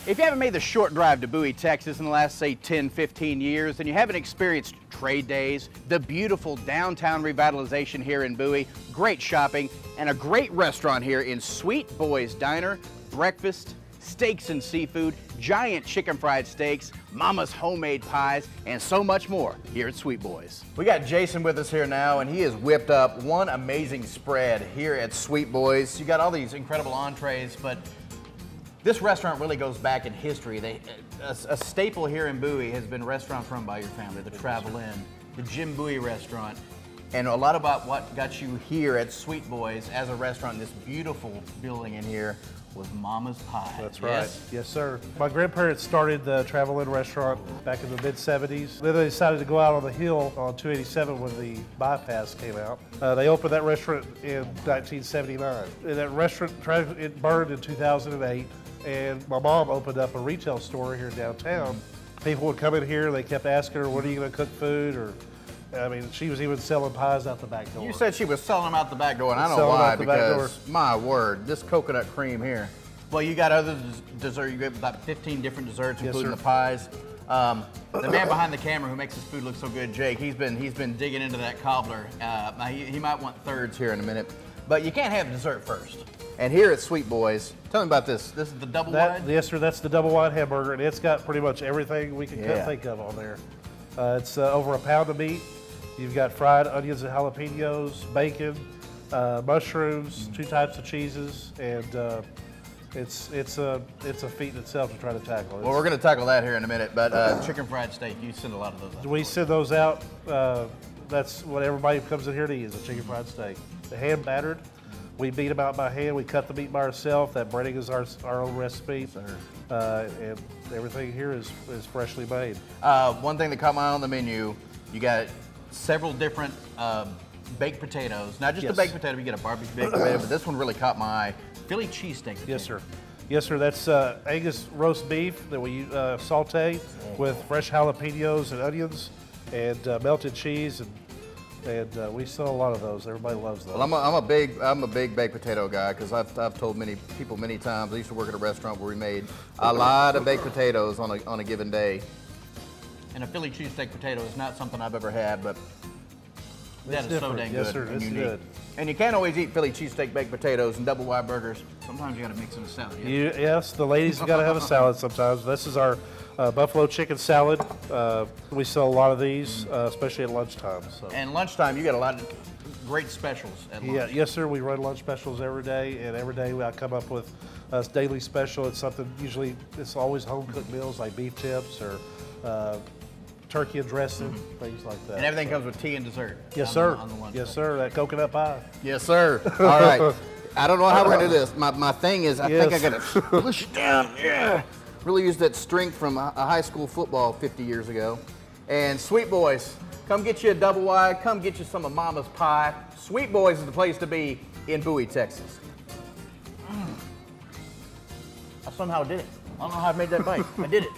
If you haven't made the short drive to Bowie, Texas in the last, say, 10, 15 years, then you haven't experienced trade days, the beautiful downtown revitalization here in Bowie, great shopping, and a great restaurant here in Sweet Boys Diner, breakfast, steaks and seafood, giant chicken fried steaks, Mama's homemade pies, and so much more here at Sweet Boys. We got Jason with us here now, and he has whipped up one amazing spread here at Sweet Boys. You got all these incredible entrees, but this restaurant really goes back in history. A staple here in Bowie has been restaurants run by your family, the Travel Inn, the Jim Bowie restaurant, and a lot about what got you here at Sweet Boys as a restaurant in this beautiful building in here was Mama's Pie. That's right. Yes, sir. My grandparents started the Travel Inn restaurant back in the mid-'70s. Then they decided to go out on the hill on 287 when the bypass came out. They opened that restaurant in 1979. And that restaurant, it burned in 2008. And my mom opened up a retail store here downtown. People would come in here, they kept asking her, when are you gonna cook food? Or, I mean, she was even selling pies out the back door. You said she was selling them out the back door, and I don't know why, because my word, this coconut cream here. Well, you got other dessert, you got about 15 different desserts, including the pies. The man behind the camera who makes this food look so good, Jake, he's been digging into that cobbler. He might want thirds here in a minute, but you can't have dessert first. And here at Sweet Boys, tell me about this. This is the double wide? Yes, sir, that's the double wide hamburger, and it's got pretty much everything we can think of on there. It's over a pound of meat. You've got fried onions and jalapenos, bacon, mushrooms, 2 types of cheeses, and it's a feat in itself to try to tackle. Well, we're going to tackle that here in a minute, but chicken fried steak, you send a lot of those out. We send those out. That's what everybody who comes in here to eat, is a chicken fried steak. The hand battered. We beat them out by hand. We cut the meat by ourselves. That breading is our own recipe. And everything here is freshly made. One thing that caught my eye on the menu, you got several different baked potatoes. Not just a baked potato, you get a barbecue baked potato, but this one really caught my eye. Philly cheesesteak potato. Yes, sir. Yes, sir. That's Angus roast beef that we saute with fresh jalapenos and onions and melted cheese, and we sell a lot of those. Everybody loves those. Well, I'm a big baked potato guy, because I've told many people many times. I used to work at a restaurant where we made a lot of baked potatoes on a given day. And a Philly cheesesteak potato is not something I've ever had, but that is so dang good and unique. Good. And you can't always eat Philly cheesesteak baked potatoes and double wide burgers. Sometimes you got to mix in a salad. Yes, the ladies have got to have a salad sometimes. This is our buffalo chicken salad. We sell a lot of these, especially at lunchtime. So. And lunchtime, you got a lot of great specials at lunch. Yeah, yes, sir. We run lunch specials every day, and every day I come up with a daily special. It's something, usually it's always home cooked meals like beef tips or turkey and dressing, things like that. And everything comes with tea and dessert. Yes, sir. Yes, sir. That coconut pie. Yes, sir. All right. I don't know how we're gonna do this. My thing is, I think I gotta push it down. Yeah. Really used that strength from a high school football 50 years ago. And Sweet Boys, come get you a double wide. Come get you some of Mama's Pie. Sweet Boys is the place to be in Bowie, Texas. I somehow did it. I don't know how I made that bite. I did it.